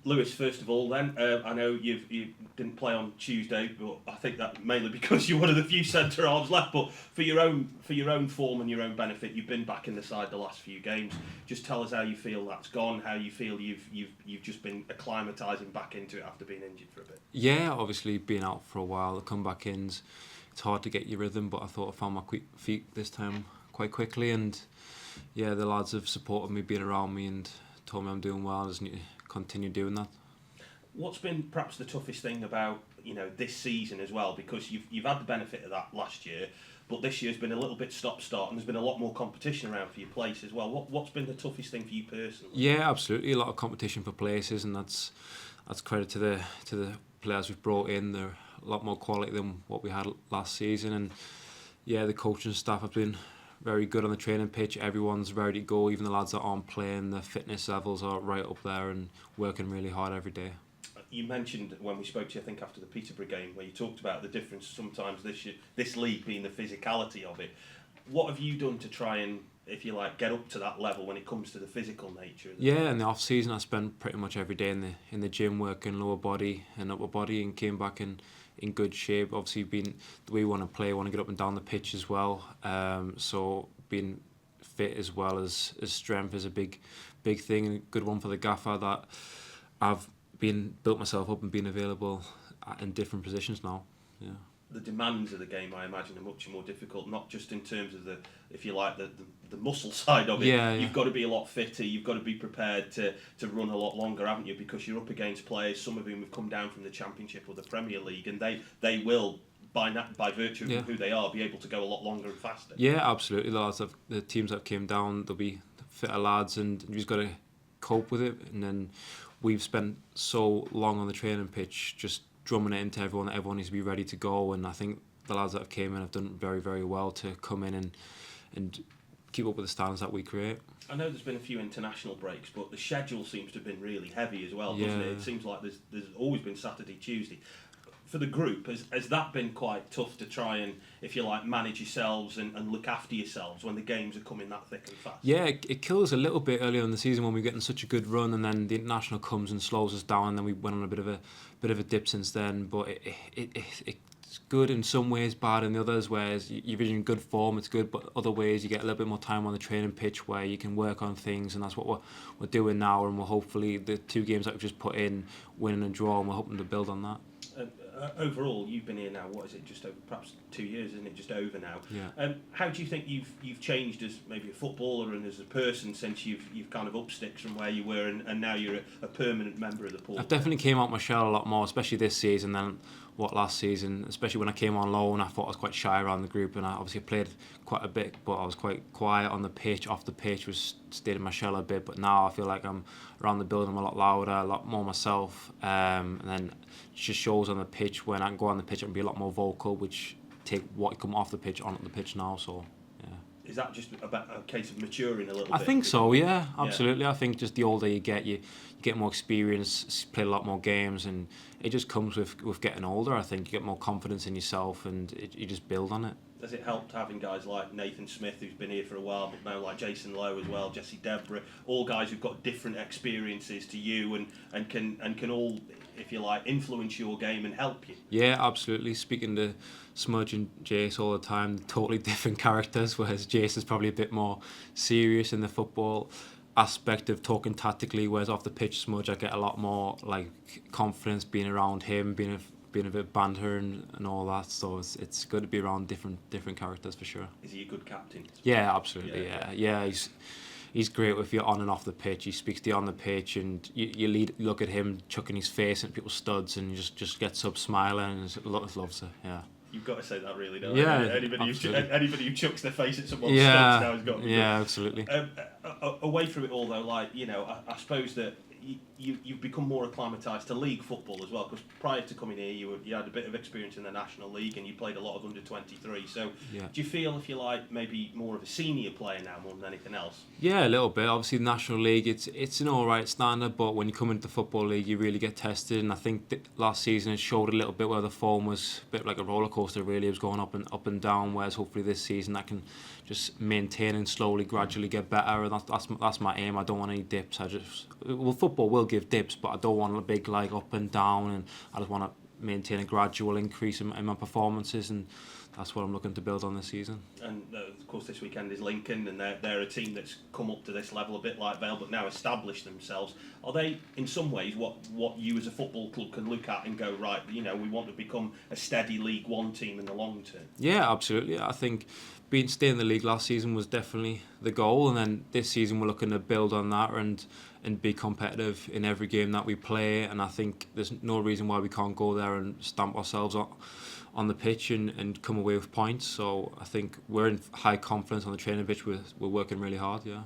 Lewis, first of all, then I know you didn't play on Tuesday, but I think that mainly because you're one of the few centre halves left. But for your own form and your own benefit, you've been back in the side the last few games. Just tell us how you feel that's gone. How you feel you've just been acclimatising back into it after being injured for a bit. Yeah, obviously being out for a while, the comeback ins, it's hard to get your rhythm. But I thought I found my feet this time quite quickly, and yeah, the lads have supported me, been around me, and told me I'm doing well. I just need to continue doing that. What's been perhaps the toughest thing about this season as well? Because you've had the benefit of that last year, but this year's been a little bit stop-start, and there's been a lot more competition around for your place as well. What's been the toughest thing for you personally? Yeah, absolutely, a lot of competition for places, and that's credit to the players we've brought in. They're a lot more quality than what we had last season, and yeah, the coaching staff have been very good on the training pitch. Everyone's ready to go. Even the lads that aren't playing, the fitness levels are right up there and working really hard every day. You mentioned when we spoke to you, I think after the Peterborough game, where you talked about the difference sometimes this league being the physicality of it. What have you done to try and, if you like, get up to that level when it comes to the physical nature? Yeah, in the off season I spent pretty much every day in the gym working lower body and upper body, and came back in good shape. Obviously, being the way we want to play, want to get up and down the pitch as well. So being fit as well as strength is a big thing, and a good one for the gaffer that I've built myself up and been available in different positions now. Yeah. The demands of the game, I imagine, are much more difficult, not just in terms of the muscle side of it. Yeah. You've got to be a lot fitter, you've got to be prepared to run a lot longer, haven't you? Because you're up against players, some of whom have come down from the Championship or the Premier League, and they will, by virtue of who they are, be able to go a lot longer and faster. Yeah, absolutely. The teams that came down, they'll be fitter lads, and you've just got to cope with it. And then we've spent so long on the training pitch just drumming it into everyone that everyone needs to be ready to go, and I think the lads that have came in have done very, very well to come in and keep up with the standards that we create. I know there's been a few international breaks, but the schedule seems to have been really heavy as well, doesn't it? It seems like there's always been Saturday, Tuesday. For the group, has that been quite tough to try and, if you like, manage yourselves and look after yourselves when the games are coming that thick and fast? Yeah, it kills a little bit earlier in the season when we're getting such a good run, and then the international comes and slows us down, and then we went on a bit of a dip since then. But it's good in some ways, bad in the others. Whereas you're in good form, it's good, but other ways you get a little bit more time on the training pitch where you can work on things, and that's what we're doing now. And we're hopefully the 2 games that we've just put in, winning and draw, and we're hoping to build on that. Overall, you've been here now, what is it, just over, perhaps 2 years, isn't it, just over now? Yeah. How do you think you've changed as maybe a footballer and as a person since you've kind of up sticks from where you were, and now you're a permanent member of the Port? I've definitely came out my shell a lot more, especially this season than what last season. Especially when I came on loan, I thought I was quite shy around the group, and I obviously played quite a bit, but I was quite quiet on the pitch. Off the pitch, was stayed in my shell a bit, but now I feel like I'm around the building, I'm a lot louder, a lot more myself, and then it just shows on the pitch. When I can go on the pitch, I can be a lot more vocal, which take what come off the pitch onto the pitch now. So yeah. Is that just about a case of maturing a little bit? I think so, yeah, absolutely. Yeah. I think just the older you get more experience, play a lot more games, and it just comes with getting older. I think you get more confidence in yourself, and you just build on it. Has it helped having guys like Nathan Smith, who's been here for a while, but now like Jason Lowe as well, Jesse Deborah, all guys who've got different experiences to you and can all, if you like, influence your game and help you? Yeah, absolutely. Speaking to Smudge and Jace all the time, totally different characters, whereas Jace is probably a bit more serious in the football aspect of talking tactically, whereas off the pitch, Smudge, I get a lot more like confidence being around him, being a bit banter and all that. So it's good to be around different characters for sure. Is he a good captain? Yeah, absolutely. Yeah. He's great with you on and off the pitch. He speaks to you on the pitch, and you look at him chucking his face at people's studs, and you just gets up smiling, and loves it. Yeah. You've got to say that, really, don't you? Anybody who chucks their face at someone's studs now has got to be good. Absolutely. Away from it all, though, like, I suppose that you've become more acclimatised to league football as well, because prior to coming here you had a bit of experience in the National League and you played a lot of under-23, so do you feel, if you like, maybe more of a senior player now more than anything else? Yeah, a little bit. Obviously the National League, it's an alright standard, but when you come into the Football League you really get tested, and I think that last season it showed a little bit where the form was a bit like a roller coaster, really. It was going up and down, whereas hopefully this season I can just maintain and slowly, gradually get better, and that's my aim. I don't want any dips. Football will give dips, but I don't want a big like up and down, and I just want to maintain a gradual increase in my performances, and that's what I'm looking to build on this season. And of course, this weekend is Lincoln, and they're a team that's come up to this level a bit like Vale, but now established themselves. Are they, in some ways, what you as a football club can look at and go, right, we want to become a steady League One team in the long term? Yeah, absolutely. I think staying in the league last season was definitely the goal, and then this season we're looking to build on that and be competitive in every game that we play. And I think there's no reason why we can't go there and stamp ourselves on the pitch and come away with points. So I think we're in high confidence on the training pitch. We're working really hard, yeah.